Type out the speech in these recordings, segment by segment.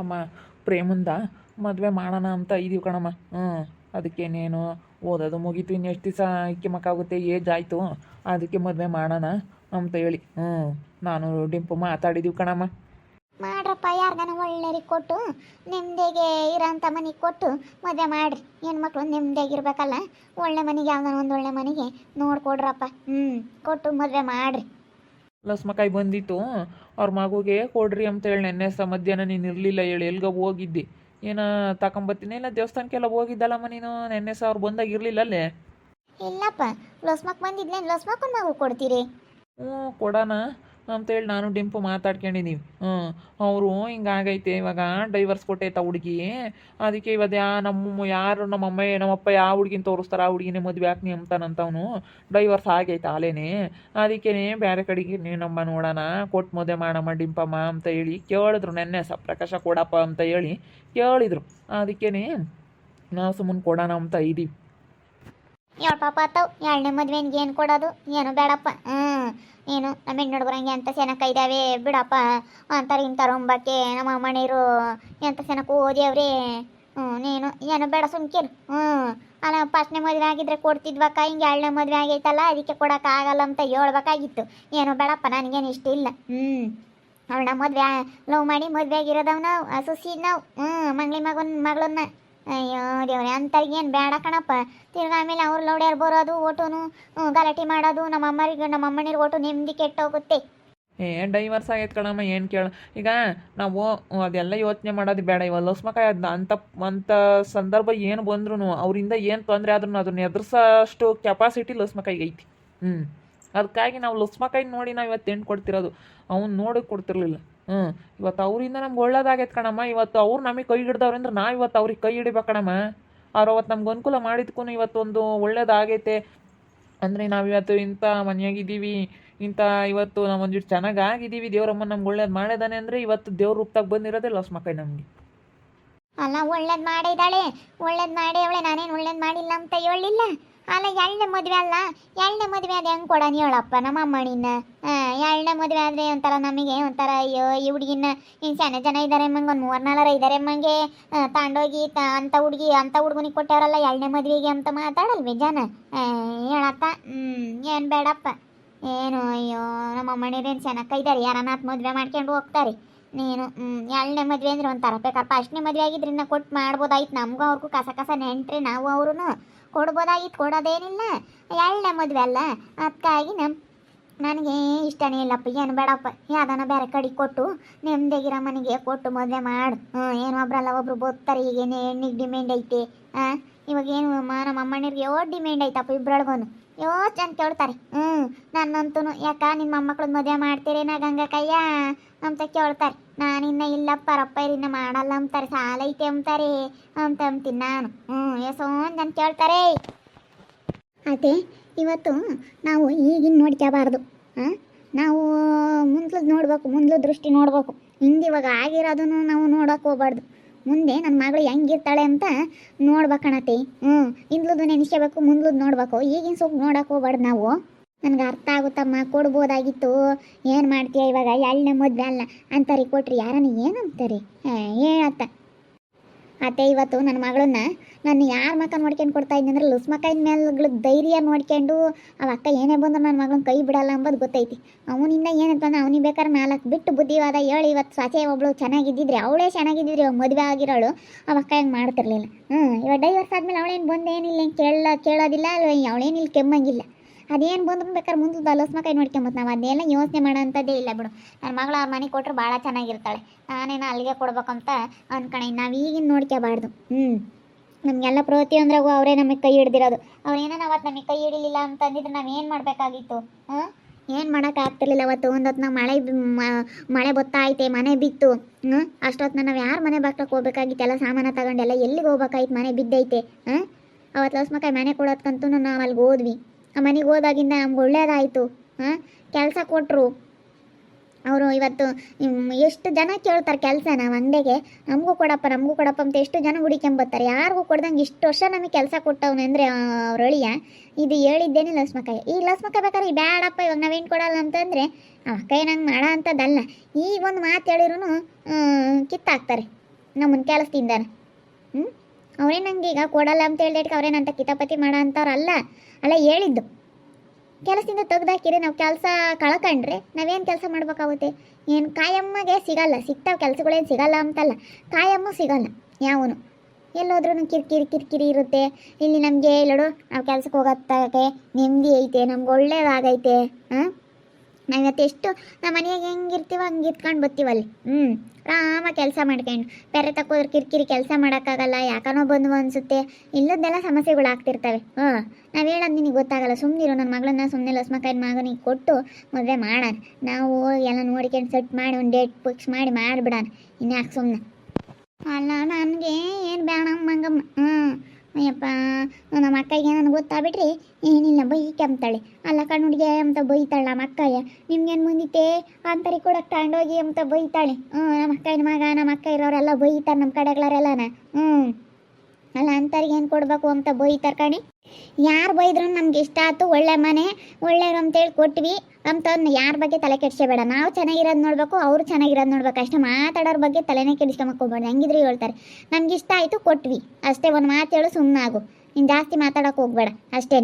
ಅಮ್ಮ ಪ್ರೇಮಂದ ಮದುವೆ ಮಾಡೋಣ ಅಂತ ಇದೀವಿ ಕಣಮ್ಮ. ಅದಕ್ಕೇನೇನು ಓದೋದು ಮುಗೀತು, ಇನ್ನೆಷ್ಟು ದಿವಸ ಇಕ್ಕಿಮಕ್ಕಾಗುತ್ತೆ, ಏಜ್ ಆಯಿತು, ಅದಕ್ಕೆ ಮದುವೆ ಮಾಡೋಣ ಅಂತ ಹೇಳಿ ನಾನು ಡಿಂಪು ಮಾತಾಡಿದೀವಿ ಕಣಮ್ಮ. ಮಾಡ್ರಪ್ಪ, ಯಾರಿಗಾನ ಒಳ್ಳೆಯರಿಗೆ ಕೊಟ್ಟು ನೆಮ್ಮದಿಗೆ ಇರೋಂಥ ಮನೆಗೆ ಕೊಟ್ಟು ಮದುವೆ ಮಾಡಿರಿ. ಹೆಣ್ಮಕ್ಳು ನೆಮ್ಮದಿಯಾಗಿರ್ಬೇಕಲ್ಲ, ಒಳ್ಳೆ ಮನೆಗೆ ಯಾವ್ದಾನ ಒಂದು ಒಳ್ಳೆ ಮನೆಗೆ ನೋಡ್ಕೊಡ್ರಪ್ಪ. ಕೊಟ್ಟು ಮದುವೆ ಮಾಡಿರಿ. ಲಸ್ಮಕಾಯಿ ಬಂದಿತ್ತು, ಅವ್ರ ಮಗುಗೆ ಕೊಡ್ರಿ ಅಂತ ಹೇಳಿ ನೆನ್ನೆ ಮಧ್ಯಾಹ್ನ ನೀನು ಇರಲಿಲ್ಲ ಹೇಳಿ ಎಲ್ಗ ಹೋಗಿದ್ದಿ, ಏನೋ ತಗೊಂಬತ್ತೀನಿ ಇಲ್ಲ ದೇವಸ್ಥಾನಕ್ಕೆಲ್ಲ ಹೋಗಿದ್ದಲ್ಲಮ್ಮ ನೀನು. ನೆನ್ನೆ ಅವ್ರು ಬಂದಾಗ ಇರಲಿಲ್ಲ ಅಲ್ಲೇ? ಇಲ್ಲಪ್ಪ, ಲಸ್ಮಕ್ ಬಂದಿದ್ಲೇನು, ಲಸ್ಮಕ್ಕನ ಮಗು ಕೊಡ್ತೀರಿ? ಕೊಡೋಣ ಅಂತೇಳಿ ನಾನು ಡಿಂಪು ಮಾತಾಡ್ಕೊಂಡಿದ್ದೀವಿ. ಅವರು ಹಿಂಗಾಗೈತೆ, ಇವಾಗ ಡೈವರ್ಸ್ ಕೊಟ್ಟೈತ ಹುಡುಗಿ. ಅದಕ್ಕೆ ಇವತ್ತು ಯಾರು ನಮ್ಮಪ್ಪ ಯಾವ ಹುಡುಗಿನ ತೋರಿಸ್ತಾರೆ ಆ ಹುಡುಗಿನೇ ಮದುವೆ ಹಾಕ್ನಿ ಅಂತಾನಂತವನು. ಡೈವರ್ಸ್ ಆಗೈತೆ ಆಲೇನೆ. ಅದಕ್ಕೇ ಬೇರೆ ಕಡೆಗೆ ನಮ್ಮ ನೋಡೋಣ, ಕೊಟ್ಟು ಮದುವೆ ಮಾಡಮ್ಮ ಡಿಂಪಮ್ಮ ಅಂತ ಹೇಳಿ ಕೇಳಿದ್ರು. ನೆನ್ನೆ ಪ್ರಕಾಶ ಕೊಡಪ್ಪ ಅಂತ ಹೇಳಿ ಕೇಳಿದ್ರು. ಅದಕ್ಕೇ ನಾವು ಸುಮ್ಮನೆ ಕೊಡೋಣ ಅಂತ ಇದ್ದೀವಿ. ಹೇಳು ಪಾಪ ಆತವ್, ಎರಡನೇ ಮದ್ವೆನಿಗೆ ಏನು ಕೊಡೋದು, ಏನು ಬೇಡಪ್ಪ. ಏನು ನಮ್ಮ ಹೆಣ್ಣು ಹುಡುಗರಂಗೆ ಎಂತ ಸೆನಕ ಇದ್ದಾವೆ ಬಿಡಪ್ಪ ಅಂತಾರೆ. ಇಂಥರೊಂಬಕ್ಕೆ ನಮ್ಮ ಅಮ್ಮನೀರು ಎಂತ ಸೆನಕ ಓದಿಯವ್ರಿ. ನೀನು ಏನು ಬೇಡ ಸುಮ್ಕಿರು. ಅಲ್ಲ, ಫಸ್ಟ್ನೇ ಮದುವೆ ಆಗಿದ್ರೆ ಕೊಡ್ತಿದ್ವಕ್ಕ, ಹಿಂಗೆ ಎರಡನೇ ಮದುವೆ ಆಗೈತಲ್ಲ ಅದಕ್ಕೆ ಕೊಡೋಕ್ಕಾಗಲ್ಲ ಅಂತ ಹೇಳ್ಬೇಕಾಗಿತ್ತು. ಏನೋ ಬೇಡಪ್ಪ, ನನಗೇನು ಇಷ್ಟ ಇಲ್ಲ. ಅವಳ ಮದುವೆ ಲವ್ ಮಾಡಿ ಮದುವೆ ಆಗಿರೋದವ್ ನಾವು, ಸುಸಿ ನಾವು ಮಂಗ್ಳಿ ಮಗಳನ್ನ. ಅಯ್ಯೋ ದೇವ್ರೆ, ಅಂಥವ್ರಿಗೇನು ಬೇಡ ಕಣಪ್ಪ. ತಿರ್ಗಿ ಆಮೇಲೆ ಅವ್ರು ಲೌಡ್ಯಾರು ಬರೋದು, ಓಟುನು ಗಲಾಟೆ ಮಾಡೋದು, ನಮ್ಮ ಅಮ್ಮನಿಗೆ ಓಟು ನೆಮ್ಮದಿ ಕೆಟ್ಟೋಗುತ್ತೆ. ಡೈವರ್ಸ್ ಆಗೈತೆ ಕಣಮ್ಮ, ಏನು ಕೇಳ. ಈಗ ನಾವು ಅದೆಲ್ಲ ಯೋಚನೆ ಮಾಡೋದು ಬೇಡ. ಇವಾಗ ಲಸ್ಮಕಾಯಿ ಅಂಥ ಸಂದರ್ಭ ಏನು ಬಂದ್ರೂ, ಅವರಿಂದ ಏನು ತೊಂದರೆ ಆದ್ರೂ ಅದನ್ನ ಎದುರಿಸೋಷ್ಟು ಕೆಪಾಸಿಟಿ ಲಸ್ಮಕಾಯಿಗೆ ಐತಿ. ಅದಕ್ಕಾಗಿ ನಾವು ಲಸ್ಮಕಾಯಿ ನೋಡಿ ನಾವು ಇವತ್ತು ಹೆಣ್ಣು ಕೊಡ್ತಿರೋದು, ಅವ್ನು ನೋಡಿ ಕೊಡ್ತಿರ್ಲಿಲ್ಲ. ಇವತ್ತು ಅವರಿಂದ ನಮ್ಗೆ ಒಳ್ಳೇದಾಗೈತೆ ಕಣಮ್ಮ. ಇವತ್ತು ಅವ್ರು ನಮಗೆ ಕೈ ಹಿಡ್ದವ್ರಂದ್ರೆ ನಾವು ಇವತ್ತು ಅವ್ರಿಗೆ ಕೈ ಹಿಡಿಬೇಕು ಕಣಮ್ಮ. ಅವ್ರು ಅವತ್ತು ನಮ್ಗೆ ಅನುಕೂಲ ಮಾಡಿದ್ಕೂ ಇವತ್ತೊಂದು ಒಳ್ಳೇದಾಗೈತೆ ಅಂದರೆ ನಾವಿವತ್ತು ಇಂಥ ಮನೆಯಾಗಿದ್ದೀವಿ, ಇಂಥ ಇವತ್ತು ನಾವು ಒಂದಿಟ್ಟು ಚೆನ್ನಾಗಿದ್ದೀವಿ, ದೇವ್ರಮ್ಮ ನಮ್ಗೆ ಒಳ್ಳೇದು ಮಾಡಿದಾನೆ ಅಂದರೆ ಇವತ್ತು ದೇವ್ರ ರೂಪದಾಗ ಬಂದಿರೋದೇ ಲಸ್ಮಕಾಯಿ ನಮಗೆ. ಅಲ್ಲ, ಒಳ್ಳೇದು ಮಾಡಿದಾಳೆ, ಒಳ್ಳೇದು ಮಾಡಿ ಅವಳೆ, ನಾನೇನು ಒಳ್ಳೇದು ಮಾಡಿಲ್ಲ ಅಂತ ಹೇಳಿಲ್ಲ. ಅಲ್ಲ, ಎರಡನೇ ಮದುವೆ ಅಲ್ಲ, ಎರಡನೇ ಮದುವೆ ಅದು ಹೆಂಗೆ ಕೊಡೋಣ ಹೇಳಪ್ಪ ನಮ್ಮ ಅಮ್ಮನಿನ್ನ. ಎರಡನೇ ಮದುವೆ ಆದರೆ ಒಂಥರ ನಮಗೆ ಒಂಥರ, ಅಯ್ಯೋ ಈ ಹುಡುಗಿನ ಇನ್ನು ಸಣ್ಣ ಜನ ಇದ್ದಾರೆ ಮಂಗೆ, ಒಂದು 3-4 ಇದ್ದಾರೆ ಮಂಗೆ ತಾಂಡೋಗಿ ಅಂಥ ಹುಡುಗನಿಗೆ ಕೊಟ್ಟಾರಲ್ಲ ಎರಡನೇ ಮದುವೆಗೆ ಅಂತ ಮಾತಾಡಲ್ವೇ ಜನ ಹೇಳಕ್ಕ. ಏನು ಬೇಡಪ್ಪ, ಏನು ಅಯ್ಯೋ ನಮ್ಮ ಅಮ್ಮನೇರೇನು ಚೆನ್ನಾಗಿ ಇದ್ದಾರೆ, ಯಾರನ್ನ ಮದುವೆ ಮಾಡ್ಕೊಂಡು ಹೋಗ್ತಾರೆ. ನೀನು ಎರಡನೇ ಮದುವೆ ಅಂದರೆ ಒಂಥರ ಬೇಕಾದ್ರೆ ಫಸ್ಟ್ನೇ ಮದುವೆ ಆಗಿದ್ರಿಂದ ಕೊಟ್ಟು ಮಾಡ್ಬೋದಾಯ್ತು. ನಮಗೂ ಅವ್ರಿಗೂ ಕಸ ನೆಂಟ್ರೆ ನಾವು ಅವ್ರೂ ಕೊಡ್ಬೋದಾಗಿತ್ತು, ಕೊಡೋದೇನಿಲ್ಲ. ಎರಡನೇ ಮದುವೆ ಅಲ್ಲ, ಅದಕ್ಕಾಗಿ ನನಗೆ ಇಷ್ಟನೇ ಇಲ್ಲಪ್ಪ. ಏನು ಬೇಡಪ್ಪ, ಯಾವ್ದಾನ ಬೇರೆ ಕಡೆ ಕೊಟ್ಟು ನೆಮ್ಮದಿಗಿರೋ ಮನೆಗೆ ಕೊಟ್ಟು ಮದುವೆ ಮಾಡು. ಏನು ಒಬ್ರಲ್ಲ ಒಬ್ರು ಬೋತ್ತಾರೆ. ಈಗೇನು ಹೆಣ್ಣಿಗೆ ಡಿಮ್ಯಾಂಡ್ ಐತೆ. ಇವಾಗ ಏನು ನಮ್ಮ ಅಮ್ಮನಿಗೆ ಡಿಮ್ಯಾಂಡ್ ಐತಪ್ಪ, ಇಬ್ಬರೊಳಗೂ ಚಂದ ಕೇಳ್ತಾರೆ. ನನ್ನಂತೂ ಯಾಕ ನಿಮ್ಮ ಮೊಮ್ಮಕ್ಳನ್ನ ಮದುವೆ ಮಾಡ್ತೀರೇನ ಗಂಗಕ್ಕಯ್ಯ ಅಂತ ಕೇಳ್ತಾರೆ. ನಾನಿನ್ನ ಇಲ್ಲಪ್ಪ ರಪ್ಪ ಇನ್ನ ಮಾಡಲ್ಲ ಅಂತಾರೆ, ಸಾಲ ಐತೆ ಅಂತಾರೆ ಅಂತ ಅಂತೀನಿ ನಾನು. ಎಷ್ಟೊಂದು ಜನ ಕೇಳ್ತಾರೆ. ಅದೇ ಇವತ್ತು ನಾವು ಈಗಿನ ನೋಡ್ಕೋಬಾರ್ದು. ನಾವು ಮುಂದ್ಲು ದೃಷ್ಟಿ ನೋಡ್ಬೇಕು. ಹಿಂದಿವಾಗ ಆಗಿರೋದನ್ನು ನಾವು ನೋಡೋಕೆ ಹೋಗ್ಬಾರ್ದು. ಮುಂದೆ ನನ್ನ ಮಗಳು ಹೆಂಗಿರ್ತಾಳೆ ಅಂತ ನೋಡ್ಬೇಕಣತಿ. ಹಿಂದ್ಲದು ನೆನೆಸ್ಕೋಬೇಕು, ಮುಂದ್ಲದು ನೋಡ್ಬೇಕು. ಈಗಿನ ಸ್ವಲ್ಪ ನೋಡೋಕೆ ಹೋಗ್ಬಾರ್ದು ನಾವು. ನನಗೆ ಅರ್ಥ ಆಗುತ್ತಮ್ಮ, ಕೊಡ್ಬೋದಾಗಿತ್ತು. ಏನು ಮಾಡ್ತೀಯ ಇವಾಗ, ಎರಡನೇ ಮದುವೆ ಅಲ್ಲ ಅಂತಾರೆ ಕೊಟ್ರಿ ಯಾರನ್ನ ಏನಂತಾರೆ ಹೇಳತ್ತ. ಅತ್ತೆ ಇವತ್ತು ನನ್ನ ಮಗಳನ್ನ ನಾನು ಯಾರ ಮಕ್ಕ ನೋಡ್ಕೊಂಡು ಕೊಡ್ತಾ ಇದ್ದೀನಿ ಅಂದ್ರೆ ಲುಸ್ಮಕಾಯಿನ ಮೇಲೆ ಧೈರ್ಯ ನೋಡ್ಕೊಂಡು ಅವ ಅಕ್ಕ ಏನೇ ಬಂದ್ರು ನನ್ನ ಮಗಳನ್ನ ಕೈ ಬಿಡಲ್ಲ ಅಂಬೋದು ಗೊತ್ತೈತಿ. ಅವನಿಂದ ಏನಂತಂದ್ರೆ ಅವನಿಗೆ ಬೇಕಾದ್ರೆ 4 ಬಿಟ್ಟು ಬುದ್ಧಿವಾದ ಹೇಳಿ ಇವತ್ತು ಸಾಚೆ ಒಬ್ಳು ಚೆನ್ನಾಗಿದ್ದಿದ್ರೆ, ಅವಳೇ ಚೆನ್ನಾಗಿದ್ದಿದ್ರೆ ಮದುವೆ ಆಗಿರೋಳು ಅವ ಅಕ್ಕ ಹೆಂಗೆ ಮಾಡ್ತಿರ್ಲಿಲ್ಲ. ಇವಾಗ ಡೈವರ್ಸ್ ಆದಮೇಲೆ ಅವಳೇನು ಬಂದು ಏನಿಲ್ಲ ಕೇಳೋದಿಲ್ಲ ಅಲ್ವ, ಅವಳೇನಿಲ್ಲ ಕೆಮ್ಮಂಗಿಲ್ಲ. ಅದೇನು ಬಂದ್ರು ಬೇಕಾದ್ರೆ ಮುಂದೆ ಲಸ್ಮಕಾಯಿ ನೋಡ್ಕೊಂಬತ್ತು. ನಾವು ಅದನ್ನೆಲ್ಲ ಯೋಚನೆ ಮಾಡೋ ಅಂಥದ್ದೇ ಇಲ್ಲ ಬಿಡು. ನನ್ನ ಮಗಳು ಅವ್ರ ಮನೆಗೆ ಕೊಟ್ಟರು ಭಾಳ ಚೆನ್ನಾಗಿರ್ತಾಳೆ. ನಾನೇನು ಅಲ್ಲಿಗೆ ಕೊಡ್ಬೇಕಂತ ಅಂದ್ಕಣೆ. ನಾವು ಈಗಿನ ನೋಡ್ಕೋಬಾರ್ದು. ನಮಗೆಲ್ಲ ಪ್ರತಿಯೊಂದ್ರಾಗೂ ಅವರೇ ನಮಗೆ ಕೈ ಹಿಡ್ದಿರೋದು. ಅವ್ರೇನೋ ಅವತ್ತು ನಮಗೆ ಕೈ ಹಿಡಿಲಿಲ್ಲ ಅಂತಂದಿದ್ರೆ ನಾವು ಏನು ಮಾಡಬೇಕಾಗಿತ್ತು? ಏನು ಮಾಡೋಕ್ಕಾಗ್ತಿರ್ಲಿಲ್ಲ. ಅವತ್ತು ಒಂದೊತ್ತು ಮಳೆ ಬತ್ತಾಯ್ತೆ, ಮನೆ ಬಿತ್ತು. ಅಷ್ಟೊತ್ತು ನಾವು ಯಾರು ಮನೆ ಬಾಕ್ಲಕ್ಕೆ ಹೋಗ್ಬೇಕಾಗಿತ್ತು? ಎಲ್ಲ ಸಾಮಾನು ತಗೊಂಡೆಲ್ಲ ಎಲ್ಲಿಗೆ ಹೋಗ್ಬೇಕಾಯ್ತು? ಮನೆ ಬಿದ್ದೈತೆ. ಅವತ್ತು ಲಸ್ಮಕಾಯಿ ಮನೆ ಕೊಡೋದ್ಕಂತೂ ನಾವು ಅಲ್ಲಿಗೆ ಹೋದ್ವಿ. ಆ ಮನೆಗೆ ಹೋದಾಗಿಂದ ನಮ್ಗೆ ಒಳ್ಳೇದಾಯಿತು. ಕೆಲಸ ಕೊಟ್ಟರು ಅವರು. ಇವತ್ತು ಎಷ್ಟು ಜನ ಕೇಳ್ತಾರೆ ಕೆಲಸ ನಾವು ಅಂಗಡಿಗೆ, ನಮಗೂ ಕೊಡಪ್ಪ ಅಂತ ಎಷ್ಟು ಜನ ಹುಡುಕೊಂಬತ್ತಾರೆ. ಯಾರಿಗೂ ಕೊಡ್ದಂಗೆ ಇಷ್ಟು ವರ್ಷ ನಮಗೆ ಕೆಲಸ ಕೊಟ್ಟವನು ಅಂದರೆ ಅವ್ರ ಅಳಿಯ. ಇದು ಹೇಳಿದ್ದೇನೆ ಲಸ್ಮಕಾಯಿ. ಈ ಲಸ್ಮಕಾಯಿ ಬೇಕಾದ್ರೆ ಬೇಡಪ್ಪ ಇವಾಗ ನಾವೇನು ಕೊಡಲ್ಲ ಅಂತಂದರೆ ಅಕ್ಕ ನಂಗೆ ಮಾಡೋ ಅಂಥದ್ದಲ್ಲ. ಈಗ ಒಂದು ಮಾತು ಹೇಳಿರೂ ಕಿತ್ತಾಕ್ತಾರೆ. ನಮ್ಮನ್ನು ಕೆಲಸ ತಿಂದಾನ. ಅವರೇ ನಂಗೆ ಈಗ ಕೊಡಲ್ಲ ಅಂತ ಹೇಳಿದಕ್ಕೆ ಅವ್ರೇನಂತ ಕಿತಾಪತಿ ಮಾಡೋ ಅಂಥವ್ರಲ್ಲ. ಅಲ್ಲ ಹೇಳಿದ್ದು ಕೆಲಸದಿಂದ ತೆಗ್ದಾಕಿರಿ. ನಾವು ಕೆಲಸ ಕಳ್ಕೊಂಡ್ರೆ ನಾವೇನು ಕೆಲಸ ಮಾಡ್ಬೇಕಾಗುತ್ತೆ? ಏನು ಕಾಯಮ್ಮಗೆ ಸಿಗಲ್ಲ, ಸಿಗ್ತಾವೆ ಕೆಲಸಗಳೇನು ಸಿಗಲ್ಲ ಅಂತಲ್ಲ, ಕಾಯಮ್ಮ ಸಿಗಲ್ಲ ಯಾವನು. ಎಲ್ಲೋದ್ರೂ ಕಿರಿಕಿರಿ ಇರುತ್ತೆ. ಇಲ್ಲಿ ನಮಗೆ ಹೇಳೋಡು ನಾವು ಕೆಲ್ಸಕ್ಕೆ ಹೋಗೋತ್ತಕ್ಕೆ ನೆಮ್ಮದಿ ಐತೆ, ನಮ್ಗೆ ಒಳ್ಳೇದಾಗೈತೆ. ನಾವಿವತ್ತು ಎಷ್ಟು ನಮ್ಮ ಮನೆಯಾಗ ಹೆಂಗಿರ್ತೀವೋ ಹಂಗೆ ಇರ್ಕೊಂಡು ಬರ್ತೀವಲ್ಲಿ. ಆರಾಮ ಕೆಲಸ ಮಾಡ್ಕೊಂಡು ಬೇರೆ ತಕ್ಕೋದ್ರೆ ಕಿರಿಕಿರಿ ಕೆಲಸ ಮಾಡೋಕ್ಕಾಗಲ್ಲ, ಯಾಕನೋ ಬಂದು ಅನಿಸುತ್ತೆ. ಇಲ್ಲದ್ದೆಲ್ಲ ಸಮಸ್ಯೆಗಳು ಆಗ್ತಿರ್ತವೆ. ನಾವು ಹೇಳೋದು ನಿನಗೆ ಗೊತ್ತಾಗಲ್ಲ. ಸುಮ್ಮನಿರು, ನನ್ನ ಮಗಳನ್ನ ಸುಮ್ಮನೆ ಲಸ್ಮಕಾಯಿನ ಮಗನಿಗೆ ಕೊಟ್ಟು ಮದುವೆ ಮಾಡೋಣ. ನಾವು ಎಲ್ಲ ನೋಡ್ಕೊಂಡು ಸೆಟ್ ಮಾಡಿ ಒಂದು ಡೇಟ್ ಫಿಕ್ಸ್ ಮಾಡಿ ಮಾಡಿಬಿಡೋಣ. ಇನ್ಯಾಕೆ ಸುಮ್ಮನೆ ಅಲ್ಲ, ನನಗೆ ಏನು ಬೇಡ ಮಂಗಮ್ಮ. ಅಯ್ಯಪ್ಪ, ನಮ್ಮ ಅಕ್ಕಗೆ ನನಗೆ ಗೊತ್ತಾಗ್ಬಿಟ್ರಿ ಏನಿಲ್ಲ ಬೈಕಂತಾಳೆ. ಅಲ್ಲ ಕಣ್ಣು ಹುಡುಗಿ ಅಂತ ಬೈತಾಳೆ ನಮ್ಮ ಅಕ್ಕಯ್ಯ. ನಿಮ್ಗೇನು ಮುಂದಿತ್ತೆ ಅಂತರಿ ಕೂಡ ತಗೊಂಡೋಗಿ ಅಂತ ಬೈತಾಳೆ. ನಮ್ಮ ಅಕ್ಕನ ಮಗ, ನಮ್ಮ ಅಕ್ಕ ಇರೋರೆಲ್ಲ ಬೈತಾರೆ ನಮ್ಮ ಕಡೆಗಳರೆಲ್ಲನ. ಅಲ್ಲ ಅಂಥವ್ರಿಗೆ ಏನು ಕೊಡಬೇಕು ಅಂತ ಬೈತಾರೆ ಕಣಿ. ಯಾರು ಬೈದ್ರು ನಮ್ಗೆ ಇಷ್ಟ ಆಯ್ತು, ಒಳ್ಳೆ ಮನೆ ಒಳ್ಳೆಯರು ಅಂತೇಳಿ ಕೊಟ್ವಿ ಅಂತಂದು ಯಾರ ಬಗ್ಗೆ ತಲೆ ಕೆಡಿಸ್ಕೋಬೇಡ. ನಾವು ಚೆನ್ನಾಗಿರೋದು ನೋಡಬೇಕು, ಅವರು ಚೆನ್ನಾಗಿರೋದು ನೋಡ್ಬೇಕು ಅಷ್ಟೇ. ಮಾತಾಡೋರ ಬಗ್ಗೆ ತಲೆನೇ ಕೆಡಿಸ್ಕೊಂಬಕ್ಕೋಗ್ಬೇಡ. ಹೆಂಗಿದ್ರೆ ಹೇಳ್ತಾರೆ, ನಮ್ಗೆ ಇಷ್ಟ ಆಯಿತು ಕೊಟ್ವಿ ಅಷ್ಟೇ. ಒಂದು ಮಾತು ಹೇಳು ಸುಮ್ಮನಾಗು, ನೀನು ಜಾಸ್ತಿ ಮಾತಾಡೋಕೆ ಹೋಗ್ಬೇಡ ಅಷ್ಟೇ.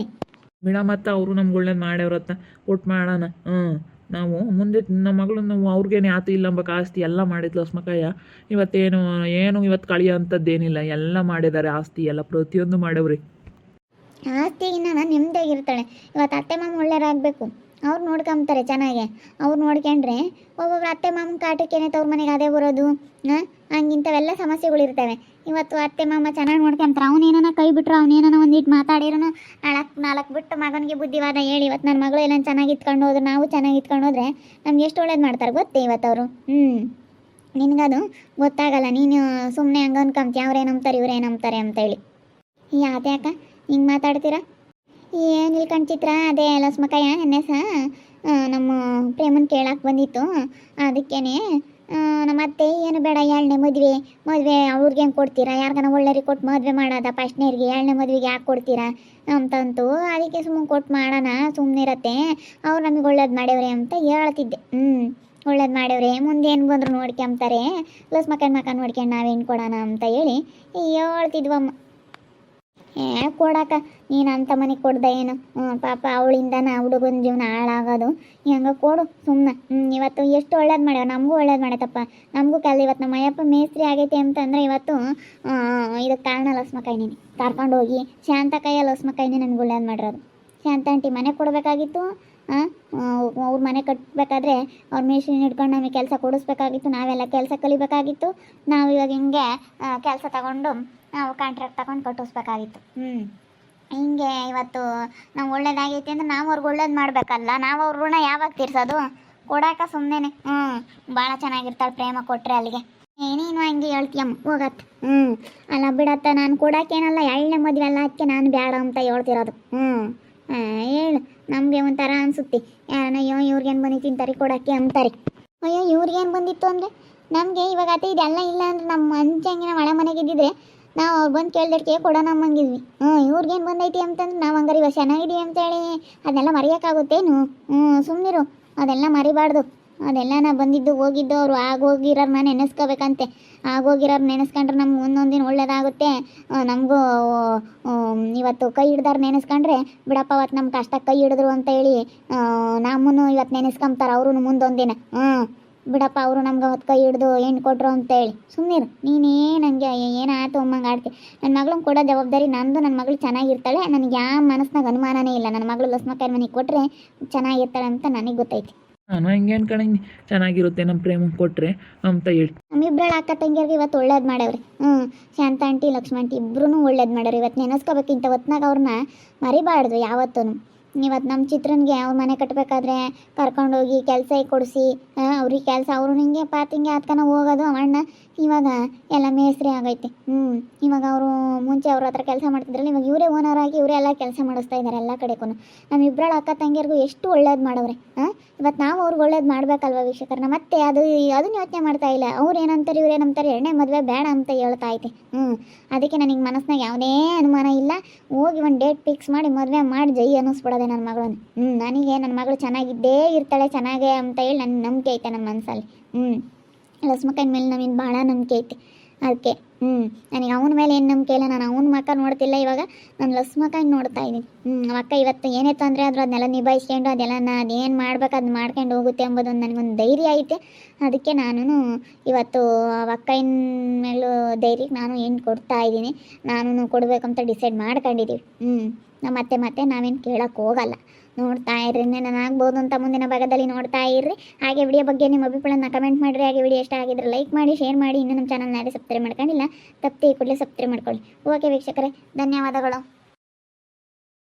ಬಿಡ, ಮತ್ತು ಅವರು ನಮ್ಗೆ ಒಳ್ಳೇದು ಮಾಡ್ಯವ್ರತ್ತ ಕೊಟ್ಟು ಮಾಡೋಣ. ನಾವು ಮುಂದೆ ನಮ್ಮ ಮಗಳು ನಾವು ಅವ್ರಿಗೇನೆ ಆತು ಇಲ್ಲ ಅಂಬಕ್ಕೆ ಆಸ್ತಿ ಎಲ್ಲ ಮಾಡಿದ್ಲು ಲಸ್ಮಕ್ಕಯ್ಯ. ಇವತ್ತೇನು ಇವತ್ತು ಕಳಿಯೋ ಅಂಥದ್ದೇನಿಲ್ಲ, ಎಲ್ಲ ಮಾಡಿದ್ದಾರೆ ಆಸ್ತಿ ಎಲ್ಲ ಪ್ರತಿಯೊಂದು ಮಾಡ್ಯವ್ರಿ. ಆಸ್ತಿಗಿನ್ನ ನಾನು ನೆಮ್ಮದಿಯಾಗಿರ್ತಾಳೆ. ಇವತ್ತು ಅತ್ತೆ ಮಾಮ ಒಳ್ಳೆಯರಾಗಬೇಕು, ಅವ್ರು ನೋಡ್ಕೊಂತಾರೆ ಚೆನ್ನಾಗೆ. ಅವ್ರು ನೋಡ್ಕೊಂಡ್ರೆ ಒಬ್ಬೊಬ್ರು ಅತ್ತೆ ಮಾಮನ ಕಾಟಕ್ಕೇನೆ ತವ್ರ ಮನೆಗೆ ಅದೇ ಬರೋದು. ಹಂಗಿಂಥವೆಲ್ಲ ಸಮಸ್ಯೆಗಳಿರ್ತವೆ. ಇವತ್ತು ಅತ್ತೆ ಮಾಮ ಚೆನ್ನಾಗಿ ನೋಡ್ಕೊಂತಾರೆ. ಅವನೇನ ಕೈ ಬಿಟ್ರು, ಅವನೇನ ಒಂದಿಟ್ಟು ಮಾತಾಡಿರೋ ನಾಲ್ಕು ಬಿಟ್ಟು ಮಗನಿಗೆ ಬುದ್ಧಿವಾದ ಹೇಳಿ ಇವತ್ತು ನನ್ನ ಮಗಳು ಎಲ್ಲ ಚೆನ್ನಾಗಿ ಇತ್ಕೊಂಡು ಹೋದ್ರೆ, ನಾವು ಚೆನ್ನಾಗಿ ಇತ್ಕೊಂಡು ಹೋದ್ರೆ ನಮ್ಗೆ ಎಷ್ಟು ಒಳ್ಳೇದು ಮಾಡ್ತಾರೆ ಗೊತ್ತೇ ಇವತ್ತವರು. ನಿನಗದು ಗೊತ್ತಾಗಲ್ಲ. ನೀನು ಸುಮ್ಮನೆ ಹಂಗೆ ಅನ್ಕೊಂತೀಯ ಅವ್ರೇ ನಂಬ್ತಾರೆ ಇವರೇ ನಂಬ್ತಾರೆ ಅಂತೇಳಿ. ಯಾಕೆ ಹಿಂಗೆ ಮಾತಾಡ್ತೀರಾ? ಏನಿಲ್ಲ ಕಣ್ಚಿತ್ರ, ಅದೇ ಲಸ್ಮಕ್ಕಯ್ಯ ನೆನ್ನೆ ನಮ್ಮ ಪ್ರೇಮನ್ ಕೇಳಕ್ಕೆ ಬಂದಿತ್ತು. ಅದಕ್ಕೇನೆ ನಮ್ಮ ಅತ್ತೆ ಏನು ಬೇಡ, 2ನೇ ಮದುವೆ ಅವ್ರಿಗೆ ಹೆಂಗೆ ಕೊಡ್ತೀರಾ? ಯಾರಿಗಾನ ಒಳ್ಳೆಯವ್ರಿಗೆ ಕೊಟ್ಟು ಮದುವೆ ಮಾಡೋದ ಫಸ್ಟ್ನೇರಿಗೆ? 2ನೇ ಮದುವೆಗೆ ಯಾಕೆ ಕೊಡ್ತೀರಾ ಅಂತಂತು. ಅದಕ್ಕೆ ಸುಮ್ಮನೆ ಕೊಟ್ಟು ಮಾಡೋಣ, ಸುಮ್ಮನಿರತ್ತೆ, ಅವ್ರು ನಮಗೆ ಒಳ್ಳೇದು ಮಾಡ್ಯವ್ರೆ ಅಂತ ಹೇಳ್ತಿದ್ದೆ. ಒಳ್ಳೇದು ಮಾಡ್ಯವ್ರೆ, ಮುಂದೆ ಏನು ಬಂದರು ನೋಡ್ಕೊಂತಾರೆ, ಲಸ್ಮಕ್ಕನ ಮಕ್ಕ ನೋಡ್ಕೊಂಡು ನಾವೇನು ಕೊಡೋಣ ಅಂತ ಹೇಳಿ ಹೇಳ್ತಿದ್ವಮ್ಮ. ಕೊಡಕ್ಕ ನೀನು ಅಂಥ ಮನೆಗೆ ಕೊಡ್ದೆ ಏನು? ಪಾಪ ಅವಳಿಂದನ ಹುಡುಗನ ಜೀವನ ಹಾಳಾಗೋದು. ಹೆಂಗೆ ಕೊಡು ಸುಮ್ಮನೆ. ಇವತ್ತು ಎಷ್ಟು ಒಳ್ಳೇದು ಮಾಡ್ಯಾವ, ನಮಗೂ ಒಳ್ಳೇದು ಮಾಡೈತಪ್ಪ. ನಮಗೂ ಇವತ್ತು ನಮ್ಮ ಅಯ್ಯಪ್ಪ ಮೇಸ್ತ್ರಿ ಆಗೈತೆ ಅಂತಂದರೆ ಇವತ್ತು ಇದಕ್ಕೆ ಕಾರಣ ಲಸ್ಮಕ್ಕಯ್ಯನೇ. ಕರ್ಕೊಂಡು ಹೋಗಿ ಶಾಂತಕ್ಕಯ್ಯ ಲಸ್ಮಕ್ಕಯ್ಯನೇ ನನಗೆ ಒಳ್ಳೇದು ಮಾಡಿರೋದು. ಶಾಂತ ಆಂಟಿ ಮನೆ ಕೊಡಬೇಕಾಗಿತ್ತು. ಅವ್ರ ಮನೆ ಕಟ್ಟಬೇಕಾದ್ರೆ ಅವ್ರ ಮೇಸ್ತ್ರಿನ ಹಿಡ್ಕೊಂಡು ನಮಗೆ ಕೆಲಸ ಕೊಡಿಸ್ಬೇಕಾಗಿತ್ತು. ನಾವೆಲ್ಲ ಕೆಲಸ ಕಲಿಬೇಕಾಗಿತ್ತು. ನಾವು ಇವಾಗ ಹಿಂಗೆ ಕೆಲಸ ತಗೊಂಡು ನಾವು ಕಾಂಟ್ರಾಕ್ಟ್ ತಗೊಂಡು ಕಟ್ಟಿಸ್ಬೇಕಾಗಿತ್ತು. ಹಿಂಗೆ ಇವತ್ತು ನಾವು ಒಳ್ಳೇದಾಗೈತಿ ಅಂದ್ರೆ ನಾವು ಅವ್ರಿಗೆ ಒಳ್ಳೇದು ಮಾಡಬೇಕಲ್ಲ. ನಾವು ಅವ್ರ ಋಣ ಯಾವಾಗ ತೀರ್ಸೋದು? ಕೊಡಾಕ ಸುಮ್ಮನೆ. ಭಾಳ ಚೆನ್ನಾಗಿರ್ತಾಳೆ ಪ್ರೇಮ ಕೊಟ್ಟರೆ ಅಲ್ಲಿಗೆ. ನೀನು ಹಂಗೆ ಹೇಳ್ತೀಯಮ್ಮ ಹೋಗತ್ತೆ. ಅಲ್ಲ ಬಿಡತ್ತ, ನಾನು ಕೊಡೋಕ್ಕೇನಲ್ಲ, 2ನೇ ಮದುವೆ ಎಲ್ಲ ಅದಕ್ಕೆ ನಾನು ಬೇಡ ಅಂತ ಹೇಳ್ತಿರೋದು. ಹೇಳು, ನಮಗೆ ಒಂಥರ ಅನಿಸುತ್ತೆ. ಅಯ್ಯೋ ಇವ್ರಿಗೇನು ಬಂದಿತ್ತು ಇಂತಾರೆ ಕೊಡೋಕ್ಕೆ ಅಂತಾರೆ. ಅಯ್ಯೋ ಇವ್ರಿಗೇನು ಬಂದಿತ್ತು ಅಂದರೆ ನಮಗೆ ಇವಾಗ ಅತ್ತೆ ಇದೆಲ್ಲ ಇಲ್ಲ ಅಂದ್ರೆ ನಮ್ಮ ಮಂಚಂಗಿನ ಮಳೆ ಮನೆಗಿದ್ದಿದ್ರೆ ನಾವು ಅವ್ರು ಬಂದು ಕೇಳ್ದಕ್ಕೆ ಕೊಡೋಣ ನಮ್ಮಂಗಿದ್ವಿ. ಇವ್ರಿಗೇನು ಬಂದೈತಿ ಅಂತಂದ್ರೆ ನಾವು ಹಂಗಾರೆ ಇವಾಗ ಚೆನ್ನಾಗಿದ್ದೀವಿ ಅಂತೇಳಿ ಅದನ್ನೆಲ್ಲ ಮರೆಯೋಕ್ಕಾಗುತ್ತೇನು? ಸುಮ್ಮನಿರು, ಅದೆಲ್ಲ ಮರಿಬಾರ್ದು. ಅದೆಲ್ಲ ನಾ ಬಂದಿದ್ದು ಹೋಗಿದ್ದು ಅವರು ಆಗೋಗಿರೋರನ್ನ ನೆನೆಸ್ಕೋಬೇಕಂತೆ. ಆಗೋಗಿರೋರು ನೆನೆಸ್ಕೊಂಡ್ರೆ ನಮ್ಗೆ ಒಂದೊಂದಿನ ಒಳ್ಳೇದಾಗುತ್ತೆ. ನಮಗೂ ಇವತ್ತು ಕೈ ಹಿಡ್ದಾರು ನೆನೆಸ್ಕೊಂಡ್ರೆ ಬಿಡಪ್ಪ ಅವತ್ತು ನಮ್ಮ ಕಷ್ಟಕ್ಕೆ ಕೈ ಹಿಡಿದ್ರು ಅಂತ ಹೇಳಿ ನಮ್ಮನ್ನು ಇವತ್ತು ನೆನೆಸ್ಕೊಂತಾರೆ ಅವರು ಮುಂದೊಂದಿನ. ಬಿಡಪ್ಪ ಅವರು ನಮ್ಗೆ ಅವತ್ತು ಕೈ ಹಿಡ್ದು ಏನು ಕೊಟ್ಟರು ಅಂತೇಳಿ ಸುಮ್ಮನಿರು. ನೀನೇ ನನಗೆ ಏನಾಯ್ತು ಅಮ್ಮಂಗೆ ಆಡ್ತಿ. ನನ್ನ ಮಗಳನ್ನ ಕೊಡೋ ಜವಾಬ್ದಾರಿ ನಂದು. ನನ್ನ ಮಗಳು ಚೆನ್ನಾಗಿರ್ತಾಳೆ, ನನಗೆ ಯಾವ ಮನಸ್ಸಿನಾಗ ಅನುಮಾನನೇ ಇಲ್ಲ. ನನ್ನ ಮಗಳು ಲಸ್ಮಕ್ಕಯ್ಯನ ಮನೆಗೆ ಕೊಟ್ಟರೆ ಚೆನ್ನಾಗಿರ್ತಾಳೆ ಅಂತ ನನಗೆ ಗೊತ್ತೈತಿ. ನಾನು ಹಿಂಗೇನು ಕಣ, ಚೆನ್ನಾಗಿರುತ್ತೆ ನಮ್ಮ ಪ್ರೇಮ ಕೊಟ್ಟರೆ ಅಂತ ಹೇಳಿ. ನಮ್ಮಿಬ್ಬರು ಅಕ್ಕ ತಂಗಿಯರಿಗೆ ಇವತ್ತು ಒಳ್ಳೇದು ಮಾಡ್ಯವ್ರಿ. ಶಾಂತ ಆಂಟಿ ಲಕ್ಷ್ಮಣ ಆಂಟಿ ಇಬ್ಬರೂ ಒಳ್ಳೇದು ಮಾಡ್ಯಾವ್ರಿ. ಇವತ್ತು ನೆನೆಸ್ಕೋಬೇಕಿಂತ ಹೊತ್ನಾಗ ಅವ್ರನ್ನ ಮರಿಬಾರ್ದು ಯಾವತ್ತೂ. ಇವತ್ತು ನಮ್ಮ ಚಿತ್ರನಿಗೆ ಅವ್ರ ಮನೆ ಕಟ್ಟಬೇಕಾದ್ರೆ ಕರ್ಕೊಂಡೋಗಿ ಕೆಲಸ ಕೊಡಿಸಿ ಅವ್ರಿಗೆ ಕೆಲಸ ಅವರು ಹಿಂಗೆ ಪಾತಿಂಗೆ ಹತ್ಕನ ಹೋಗೋದು ಅಣ್ಣ. ಇವಾಗ ಎಲ್ಲ ಮೇಸ್ತ್ರಿ ಆಗೈತೆ. ಇವಾಗ ಅವರು ಮುಂಚೆ ಅವ್ರ ಹತ್ರ ಕೆಲಸ ಮಾಡ್ತಿದ್ರಲ್ಲ, ಇವಾಗ ಇವರೇ ಓನರ್ ಆಗಿ ಇವರೇ ಎಲ್ಲ ಕೆಲಸ ಮಾಡಿಸ್ತಾ ಇದ್ದಾರೆ ಎಲ್ಲ ಕಡೆಗೂ. ನಮ್ಮಿಬ್ಬರ ಅಕ್ಕ ತಂಗಿಯರಿಗೂ ಎಷ್ಟು ಒಳ್ಳೇದು ಮಾಡವ್ರೆ. ಇವತ್ತು ನಾವು ಅವ್ರಿಗೆ ಒಳ್ಳೇದು ಮಾಡಬೇಕಲ್ವ ವೀಕ್ಷಕರನ್ನ. ಮತ್ತೆ ಅದನ್ನ ಯೋಚನೆ ಮಾಡ್ತಾ ಇಲ್ಲ. ಅವ್ರು ಏನಂತಾರೆ ಇವ್ರೇನಂತಾರೆ, 2ನೇ ಮದುವೆ ಬೇಡ ಅಂತ ಹೇಳ್ತಾ ಐತೆ. ಅದಕ್ಕೆ ನನಗೆ ಮನಸ್ಸಿನಾಗ ಯಾವುದೇ ಅನುಮಾನ ಇಲ್ಲ. ಹೋಗಿ ಒಂದು ಡೇಟ್ ಫಿಕ್ಸ್ ಮಾಡಿ ಮದುವೆ ಮಾಡಿ ಜೈ ಅನ್ನಿಸ್ಬಿಡೋದೆ ನನ್ನ ಮಗಳನ್ನು. ನನಗೆ ನನ್ನ ಮಗಳು ಚೆನ್ನಾಗಿದ್ದೇ ಇರ್ತಾಳೆ ಚೆನ್ನಾಗೆ ಅಂತ ಹೇಳಿ ನನ್ನ ನಂಬಿಕೆ ಐತೆ ನನ್ನ ಮನಸ್ಸಲ್ಲಿ. ಲಸ್ಮಕ್ಕನ ಮೇಲೆ ನಮಗೆ ಭಾಳ ನಂಬಿಕೆ ಐತೆ. ಅದಕ್ಕೆ ನನಗೆ ಅವನ ಮೇಲೆ ಏನು ನಂಬಿಕೆ ಇಲ್ಲ. ನಾನು ಅವನ ಮಕ್ಕ ನೋಡ್ತಿಲ್ಲ ಇವಾಗ, ನಾನು ಲಸ್ ಮಕ್ಕ ನೋಡ್ತಾ ಇದ್ದೀನಿ. ಅಕ್ಕ ಇವತ್ತು ಏನೇ ತೊಂದರೆ ಆದರೂ ಅದನ್ನೆಲ್ಲ ನಿಭಾಯಿಸ್ಕೊಂಡು ಅದೆಲ್ಲ ಅದೇನು ಮಾಡ್ಬೇಕು ಅದನ್ನ ಮಾಡ್ಕೊಂಡು ಹೋಗುತ್ತೆ ಎಂಬುದೊಂದು ನನಗೊಂದು ಧೈರ್ಯ ಐತೆ. ಅದಕ್ಕೆ ನಾನು ಇವತ್ತು ಅಕ್ಕನ ಮೇಲೂ ಧೈರ್ಯಕ್ಕೆ ನಾನು ಏನು ಕೊಡ್ತಾ ಇದ್ದೀನಿ. ನಾನು ಕೊಡಬೇಕಂತ ಡಿಸೈಡ್ ಮಾಡ್ಕೊಂಡಿದ್ದೀವಿ. ಮತ್ತೆ ನಾವೇನು ಕೇಳೋಕ್ಕೆ ಹೋಗಲ್ಲ. ನೋಡ್ತಾ ಇರ್ರಿ, ನಾನಾಗ್ಬೋದು ಅಂತ ಮುಂದಿನ ಭಾಗದಲ್ಲಿ ನೋಡ್ತಾ ಇರ್ರಿ. ಹಾಗೆ ವಿಡಿಯೋ ಬಗ್ಗೆ ನಿಮ್ಮ ಅಭಿಪ್ರಾಯನ ಕಮೆಂಟ್ ಮಾಡಿರಿ. ಹಾಗೆ ವಿಡಿಯೋ ಇಷ್ಟ ಆಗಿದ್ರೆ ಲೈಕ್ ಮಾಡಿ, ಶೇರ್ ಮಾಡಿ. ಇನ್ನೂ ನಮ್ಮ ಚಾನಲ್ನ ಯಾರೇ ಸಬ್ಸ್ಕ್ರೈಬ್ ಮಾಡ್ಕೊಂಡಿಲ್ಲ, ತಪ್ಪದೆ ಈ ಕೂಡಲೇ ಸಬ್ಸ್ಕ್ರೈಬ್ ಮಾಡ್ಕೊಳ್ಳಿ. ಓಕೆ ವೀಕ್ಷಕರೇ, ಧನ್ಯವಾದಗಳು.